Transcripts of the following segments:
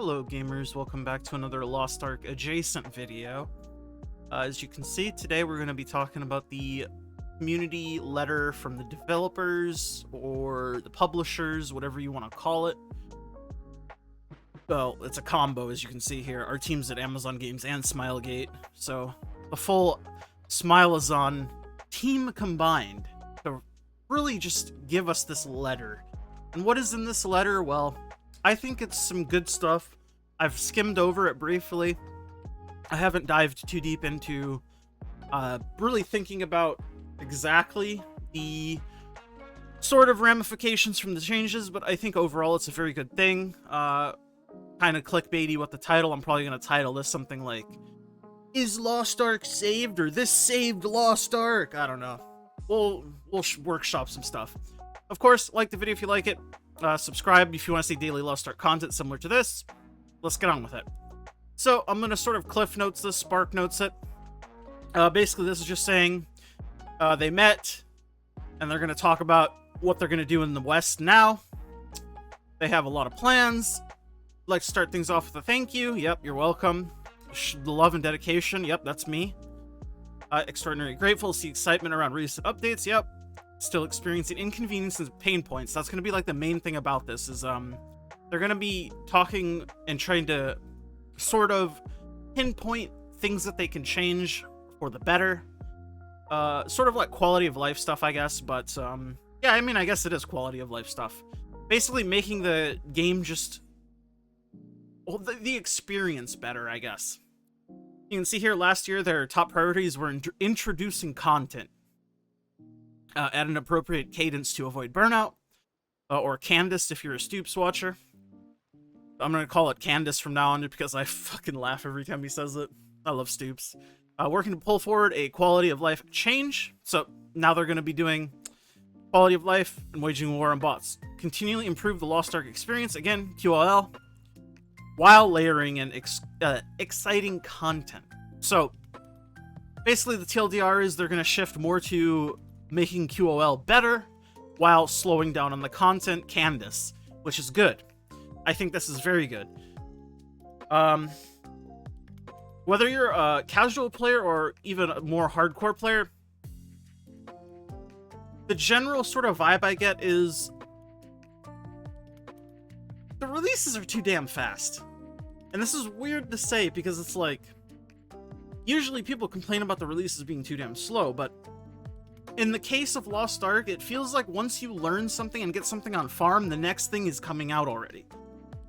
Hello gamers, welcome back to another Lost Ark adjacent video. As you can see, today we're going to be talking about the community letter from the developers or the publishers, whatever you want to call it. Well, it's a combo, as you can see here. Our team's at Amazon Games and Smilegate, so the full Smilazon team combined to really just give us this letter. And what is in this letter? Well, I think it's some good stuff. I've skimmed over it briefly. I haven't dived too deep into really thinking about exactly the sort of ramifications from the changes, but I think overall it's a very good thing. Kind of clickbaity with the title. I'm probably going to title this something like, "Is Lost Ark saved?" or "This saved Lost Ark." I don't know. We'll workshop some stuff. Of course, like the video if you like it. Subscribe if you want to see daily Lost Ark content similar to this. Let's get on with it. So I'm going to sort of cliff notes this, spark notes it. Basically, this is just saying they met, and they're going to talk about what they're going to do in the West now. They have a lot of plans. I'd like to start things off with a thank you. Yep, you're welcome. The love and dedication. Yep, that's me. Extraordinarily grateful to see excitement around recent updates. Yep. Still experiencing inconvenience and pain points. That's going to be like the main thing about this is they're going to be talking and trying to sort of pinpoint things that they can change for the better. Sort of like quality of life stuff, I guess. But yeah, I mean, I guess it is quality of life stuff. Basically making the game just, well, the experience better, I guess. You can see here last year their top priorities were introducing content at an appropriate cadence to avoid burnout, or Candace if you're a Stoops watcher. I'm going to call it Candace from now on because I fucking laugh every time he says it. I love Stoops. Working to pull forward a quality of life change. So now they're going to be doing quality of life and waging war on bots. Continually improve the Lost Ark experience, again, QoL, while layering in exciting content. So basically the TLDR is they're going to shift more to making QoL better while slowing down on the content Candace, which is good. I think this is very good. Whether you're a casual player or even a more hardcore player, the general sort of vibe I get is the releases are too damn fast. And this is weird to say because it's like, usually people complain about the releases being too damn slow, but in the case of Lost Ark, it feels like once you learn something and get something on farm, the next thing is coming out already.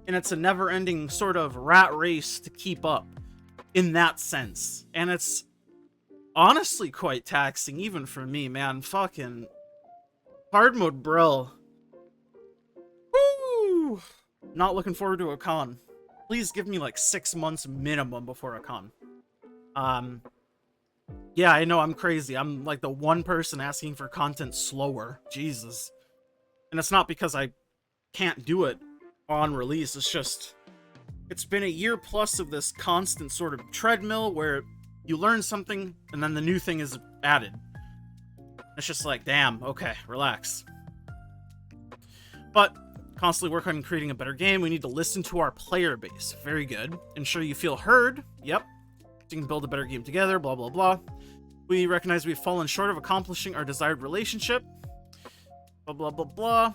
And it's a never-ending sort of rat race to keep up in that sense. And it's honestly quite taxing, even for me, man. Fucking hard mode, bro. Woo! Not looking forward to a con. Please give me like 6 months minimum before a con. Yeah, I know I'm crazy. I'm like the one person asking for content slower. Jesus. And it's not because I can't do it on release. It's just, it's been a year plus of this constant sort of treadmill where you learn something and then the new thing is added. It's just like, damn, okay, relax. But constantly work on creating a better game. We need to listen to our player base. Very good. Ensure you feel heard. Yep. You can build a better game together, blah, blah, blah. We recognize we've fallen short of accomplishing our desired relationship. Blah, blah, blah, blah.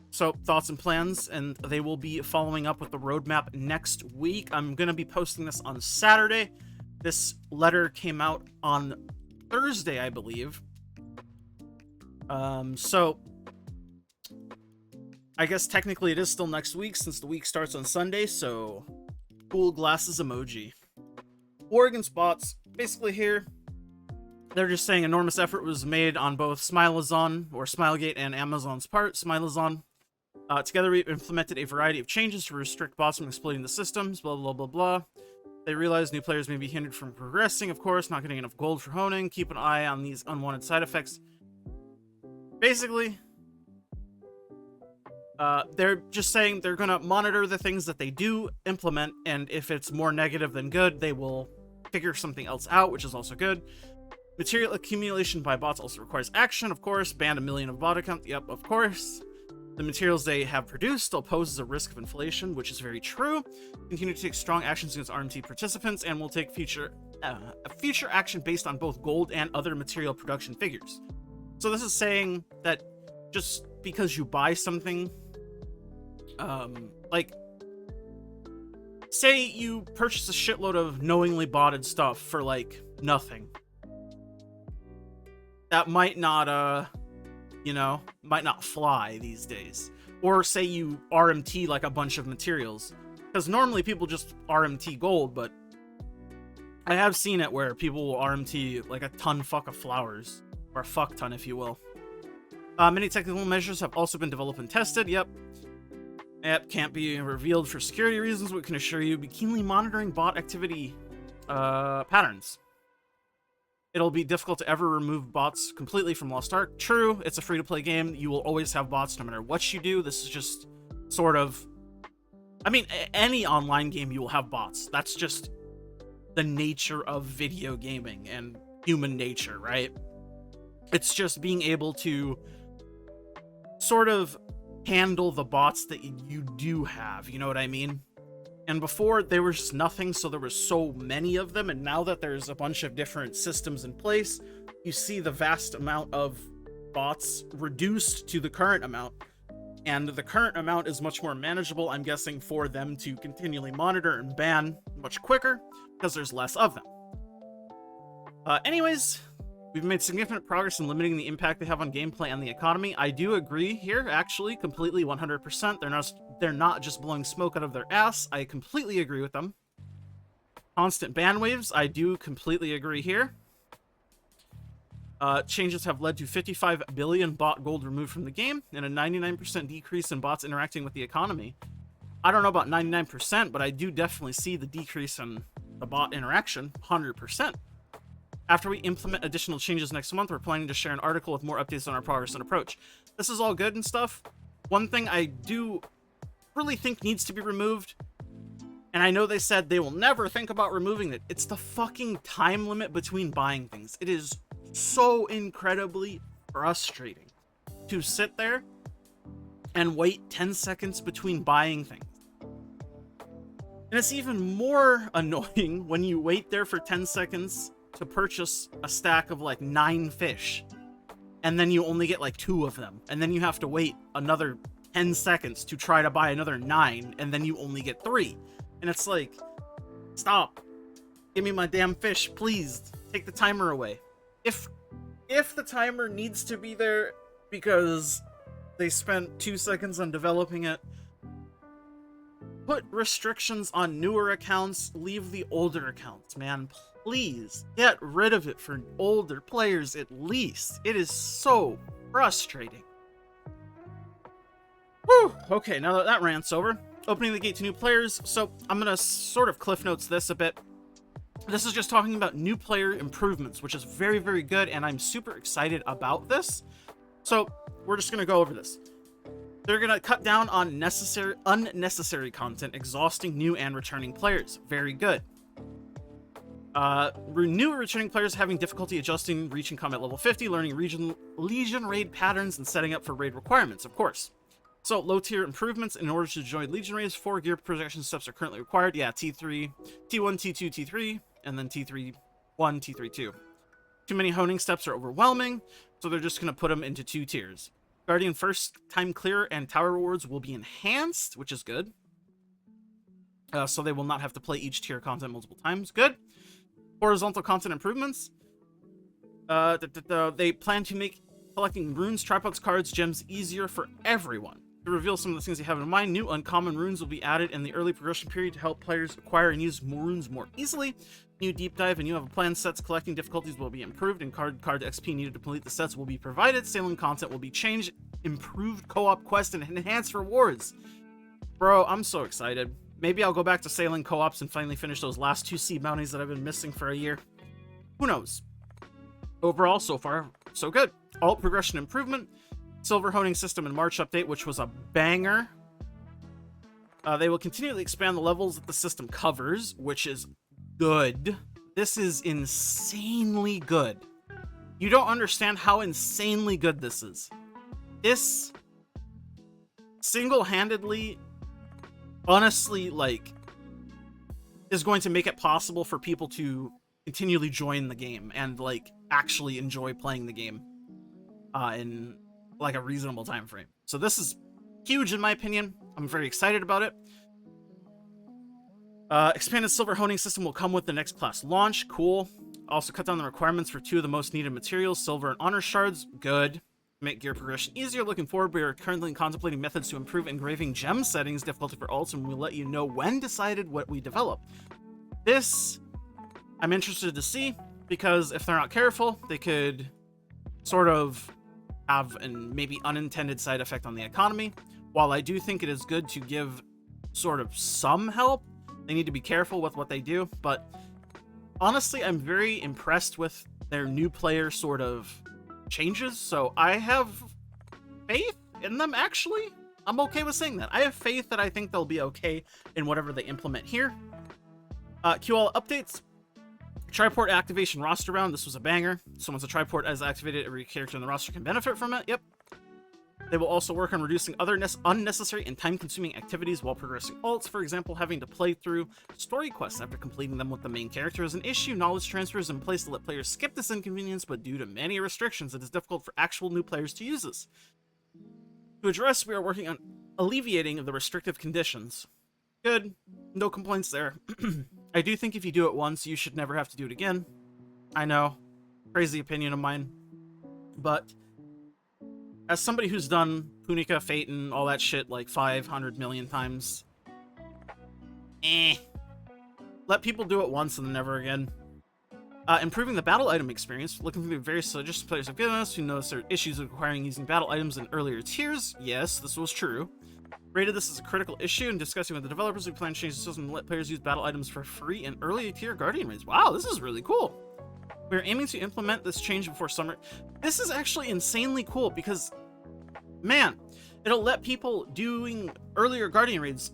So, thoughts and plans, and they will be following up with the roadmap next week. I'm going to be posting this on Saturday. This letter came out on Thursday, I believe. So, I guess technically it is still next week since the week starts on Sunday, so cool glasses emoji. Oregon spots, basically here, they're just saying enormous effort was made on both Smilazon, or Smilegate, and Amazon's part, Smilazon. Together we implemented a variety of changes to restrict bots from exploiting the systems, blah, blah, blah, blah. They realized new players may be hindered from progressing, of course, not getting enough gold for honing. Keep an eye on these unwanted side effects. Basically, they're just saying they're going to monitor the things that they do implement, and if it's more negative than good, they will figure something else out, which is also good. Material accumulation by bots also requires action, of course. Ban 1 million of bot accounts, yep, of course. The materials they have produced still poses a risk of inflation, which is very true. Continue to take strong actions against RMT participants, and will take future action based on both gold and other material production figures. So this is saying that just because you buy something, like, say you purchase a shitload of knowingly botted stuff for, like, nothing. That might not, might not fly these days. Or say you RMT, like, a bunch of materials. Because normally people just RMT gold, but I have seen it where people will RMT, like, a fuck of flowers. Or a fuck ton, if you will. Many technical measures have also been developed and tested. Yep, can't be revealed for security reasons, but can assure you be keenly monitoring bot activity patterns. It'll be difficult to ever remove bots completely from Lost Ark. True, it's a free-to-play game. You will always have bots no matter what you do. This is just sort of... I mean, any online game you will have bots. That's just the nature of video gaming and human nature, right? It's just being able to sort of handle the bots that you do have, you know what I mean? And before, there was just nothing, so there was so many of them, and now that there's a bunch of different systems in place, you see the vast amount of bots reduced to the current amount, and the current amount is much more manageable, I'm guessing, for them to continually monitor and ban much quicker, because there's less of them. Anyways, we've made significant progress in limiting the impact they have on gameplay and the economy. I do agree here, actually, completely 100%. They're not just blowing smoke out of their ass. I completely agree with them. Constant ban waves, I do completely agree here. Changes have led to 55 billion bot gold removed from the game, and a 99% decrease in bots interacting with the economy. I don't know about 99%, but I do definitely see the decrease in the bot interaction, 100%. After we implement additional changes next month, we're planning to share an article with more updates on our progress and approach. This is all good and stuff. One thing I do really think needs to be removed, and I know they said they will never think about removing it, it's the fucking time limit between buying things. It is so incredibly frustrating to sit there and wait 10 seconds between buying things. And it's even more annoying when you wait there for 10 seconds to purchase a stack of like 9 fish, and then you only get like 2 of them, and then you have to wait another 10 seconds to try to buy another 9, and then you only get 3. And it's like, stop. Give me my damn fish, please. Take the timer away. If the timer needs to be there because they spent 2 seconds on developing it, put restrictions on newer accounts, leave the older accounts, man. Please get rid of it for older players at least. It is so frustrating. Whew. Okay, now that that rant's over, opening the gate to new players. So I'm gonna sort of cliff notes this a bit. This is just talking about new player improvements, which is very, very good, and I'm super excited about this. So we're just gonna go over this. They're gonna cut down on unnecessary content, exhausting new and returning players. Very good. New returning players having difficulty adjusting, reaching combat level 50, learning Legion raid patterns, and setting up for raid requirements, of course. So, low-tier improvements. In order to join Legion raids, 4 gear protection steps are currently required. Yeah, T3, T1, T2, T3, and then T3, 1, T3, 2. Too many honing steps are overwhelming, so they're just going to put them into 2 tiers. Guardian first time clear and tower rewards will be enhanced, which is good. So they will not have to play each tier content multiple times. Good. Horizontal content improvements. They plan to make collecting runes, tripods, cards, gems easier for everyone. To reveal some of the things you have in mind, new uncommon runes will be added in the early progression period to help players acquire and use more runes more easily. New deep dive and you have a plan sets collecting difficulties will be improved, and card XP needed to complete the sets will be provided. Sailing content will be changed, improved co-op quest, and enhanced rewards. Bro, I'm so excited. Maybe I'll go back to sailing co-ops and finally finish those last 2 sea bounties that I've been missing for a year. Who knows? Overall, so far, so good. Alt progression improvement. Silver honing system and March update, which was a banger. They will continually expand the levels that the system covers, which is good. This is insanely good. You don't understand how insanely good this is. This single-handedly, honestly, like, is going to make it possible for people to continually join the game and, like, actually enjoy playing the game in, like, a reasonable time frame. So this is huge in my opinion. I'm very excited about it. Expanded silver honing system will come with the next class launch. Cool. Also cut down the requirements for 2 of the most needed materials, silver and honor shards. Good. Make gear progression easier. Looking forward, we are currently contemplating methods to improve engraving gem settings, difficulty for alts, and we'll let you know when decided what we develop. This, I'm interested to see, because if they're not careful, they could sort of have an maybe unintended side effect on the economy. While I do think it is good to give sort of some help, they need to be careful with what they do. But honestly, I'm very impressed with their new player sort of changes, so I have faith in them, actually. I'm okay with saying that. I have faith that I think they'll be okay in whatever they implement here. QoL updates. Triport activation roster round. This was a banger. So once a triport is activated, every character in the roster can benefit from it. Yep. They will also work on reducing other unnecessary and time-consuming activities while progressing alts. For example, having to play through story quests after completing them with the main character is an issue. Knowledge transfer is in place to let players skip this inconvenience, but due to many restrictions, it is difficult for actual new players to use this. To address, we are working on alleviating the restrictive conditions. Good. No complaints there. I do think if you do it once, you should never have to do it again. I know. Crazy opinion of mine. But as somebody who's done Punica, Phaeton, all that shit like 500 million times, let people do it once and then never again. Improving the battle item experience. Looking for the various suggestions players have given us who notice there are issues requiring using battle items in earlier tiers. Yes, this was true. Rated this as a critical issue and discussing with the developers. We plan to change the system to let players use battle items for free in early tier Guardian raids. Wow, this is really cool. We're aiming to implement this change before summer. This is actually insanely cool because, man, it'll let people doing earlier Guardian raids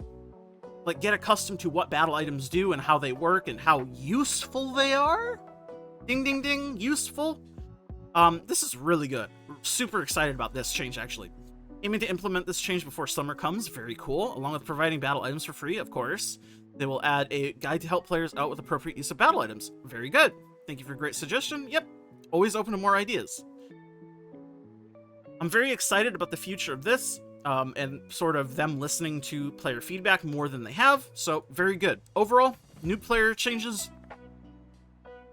like get accustomed to what battle items do and how they work and how useful they are. Ding, ding, ding, useful. This is really good. We're super excited about this change, actually. Aiming to implement this change before summer comes. Very cool. Along with providing battle items for free, of course. They will add a guide to help players out with appropriate use of battle items. Very good. Thank you for a great suggestion. Yep. Always open to more ideas. I'm very excited about the future of this, and sort of them listening to player feedback more than they have. So, very good. Overall, new player changes,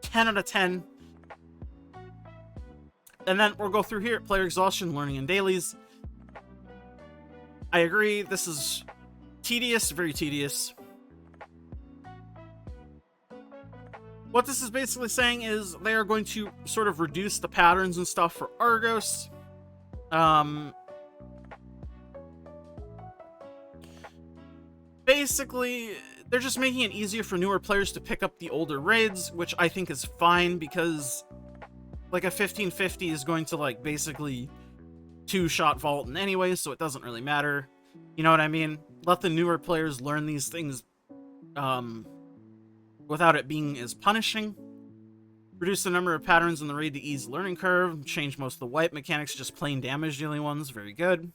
10 out of 10. And then we'll go through here. Player exhaustion, learning and dailies. I agree, this is tedious, very tedious. What this is basically saying is they are going to sort of reduce the patterns and stuff for Argos. Basically, they're just making it easier for newer players to pick up the older raids, which I think is fine because like a 1550 is going to like basically two-shot vault in anyway, so it doesn't really matter. You know what I mean? Let the newer players learn these things without it being as punishing. Reduce the number of patterns in the raid to ease the learning curve. Change most of the wipe mechanics to just plain damage dealing ones. Very good.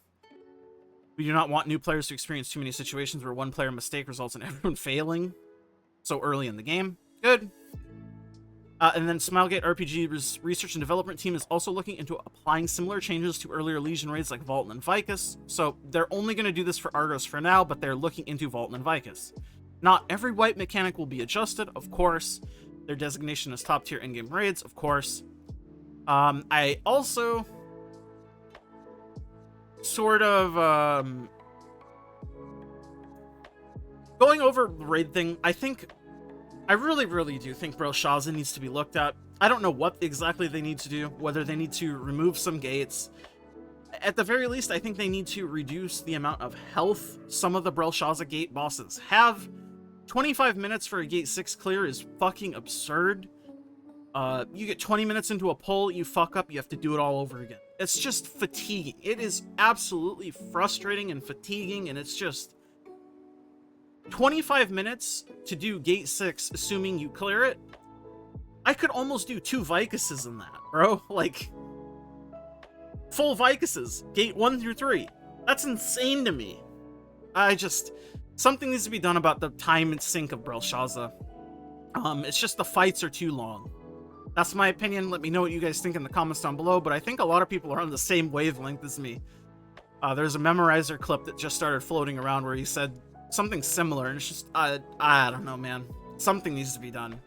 We do not want new players to experience too many situations where one player mistake results in everyone failing so early in the game. Good. And then Smilegate RPG's research and development team is also looking into applying similar changes to earlier Legion raids like Vault and Vicus. So they're only going to do this for Argos for now, but they're looking into Vault and Vicus. Not every wipe mechanic will be adjusted, of course. Their designation as top tier in-game raids, of course. I also sort of going over the raid thing, I really do think Belshazzar needs to be looked at. I don't know what exactly they need to do, whether they need to remove some gates. At the very least, I think they need to reduce the amount of health some of the Belshazzar gate bosses have. 25 minutes for a gate 6 clear is fucking absurd. You get 20 minutes into a pull, you fuck up, you have to do it all over again. It's just fatiguing. It is absolutely frustrating and fatiguing, and it's just 25 minutes to do gate 6, assuming you clear it. I could almost do 2 Vicuses in that, bro. Like, full Vicuses, gate 1 through 3. That's insane to me. Something needs to be done about the time and sync of Belshaza. It's just the fights are too long. That's my opinion. Let me know what you guys think in the comments down below, but I think a lot of people are on the same wavelength as me. There's a Memorizer clip that just started floating around where he said something similar, and it's just, I don't know, man. Something needs to be done.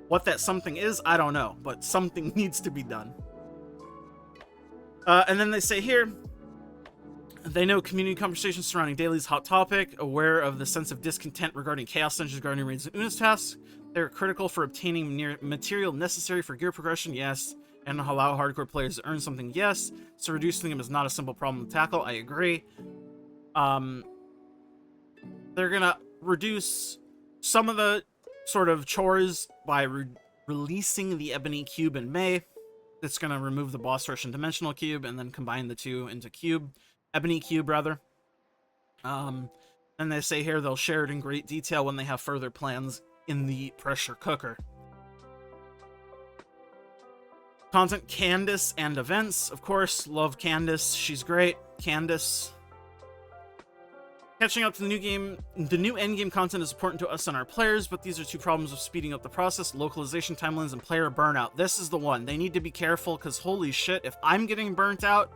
What that something is, I don't know, but something needs to be done. And then they say here, they know community conversations surrounding Daily's hot topic, aware of the sense of discontent regarding Chaos Dungeons, Guardian Raids, and Una's tasks. They're critical for obtaining material necessary for gear progression, yes, and allow hardcore players to earn something, yes. So reducing them is not a simple problem to tackle, I agree. They're gonna reduce some of the sort of chores by releasing the Ebony Cube in May. It's gonna remove the boss rush and Dimensional Cube and then combine the two into Ebony Cube, rather. And they say here they'll share it in great detail when they have further plans in the pressure cooker. Content, Candace, and events. Of course, love Candace. She's great. Candace. Catching up to the new game. The new endgame content is important to us and our players, but these are two problems of speeding up the process: localization timelines and player burnout. This is the one. They need to be careful, because holy shit, if I'm getting burnt out,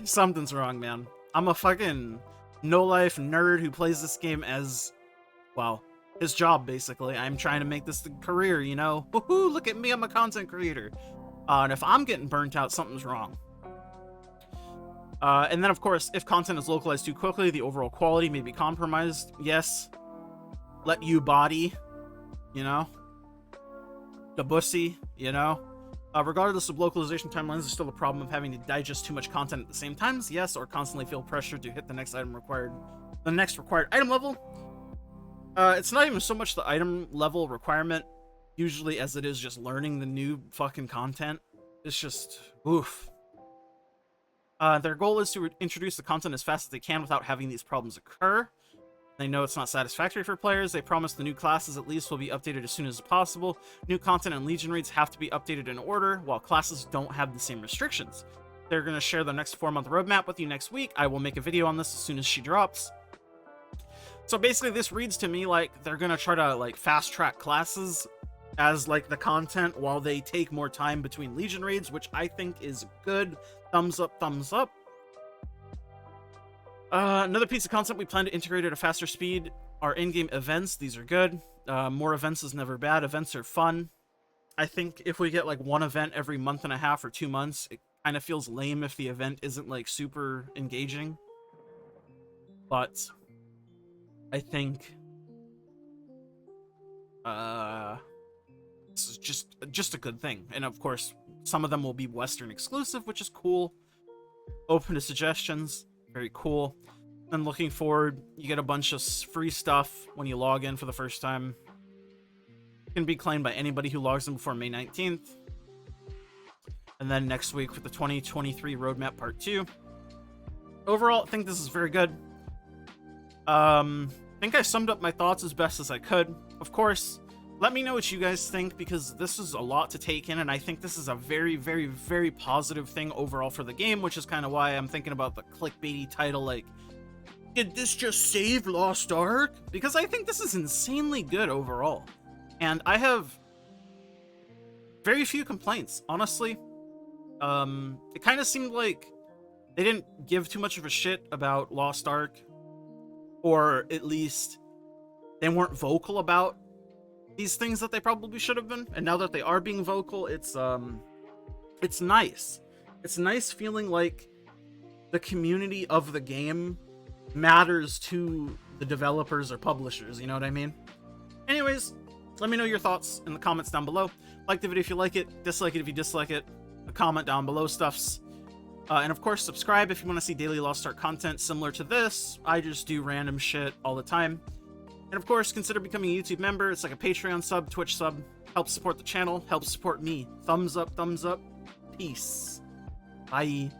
something's wrong, man. I'm a fucking no-life nerd who plays this game as, well, his job, basically. I'm trying to make this the career, you know? Woohoo, look at me, I'm a content creator. And if I'm getting burnt out, something's wrong. And then, of course, if content is localized too quickly, the overall quality may be compromised. Yes. Let you body, you know? The bussy, you know? Regardless of localization timelines, there's still a problem of having to digest too much content at the same times, yes, or constantly feel pressure to hit the next required item level. It's not even so much the item level requirement, usually, as it is just learning the new fucking content. It's just, oof. Their goal is to introduce the content as fast as they can without having these problems occur. They know it's not satisfactory for players. They promise the new classes at least will be updated as soon as possible. New content and Legion raids have to be updated in order, while classes don't have the same restrictions. They're going to share the next 4-month roadmap with you next week. I will make a video on this as soon as she drops. So basically, this reads to me like they're going to try to like fast-track classes as like the content while they take more time between Legion raids, which I think is good. Thumbs up, thumbs up. Another piece of content we plan to integrate at a faster speed are in-game events. These are good. More events is never bad. Events are fun. I think if we get like one event every month and a half or 2 months, it kind of feels lame if the event isn't like super engaging. But I think this is just a good thing. And of course, some of them will be Western exclusive, which is cool. Open to suggestions. Very cool. Then looking forward, you get a bunch of free stuff when you log in for the first time. It can be claimed by anybody who logs in before May 19th. And then next week for the 2023 Roadmap Part 2. Overall, I think this is very good. I think I summed up my thoughts as best as I could. Of course, let me know what you guys think, because this is a lot to take in, and I think this is a very, very, very positive thing overall for the game, which is kind of why I'm thinking about the clickbaity title, like, did this just save Lost Ark? Because I think this is insanely good overall. And I have very few complaints, honestly. It kind of seemed like they didn't give too much of a shit about Lost Ark, or at least they weren't vocal about these things that they probably should have been. And now that they are being vocal, it's nice. It's nice feeling like the community of the game matters to the developers or publishers, you know what I mean? Anyways, let me know your thoughts in the comments down below. Like the video if you like it, dislike it if you dislike it, a comment down below stuffs. And of course, subscribe if you want to see daily Lost Ark content similar to this. I just do random shit all the time. And of course, consider becoming a YouTube member. It's like a Patreon sub, Twitch sub. Helps support the channel, helps support me. Thumbs up, peace. Bye.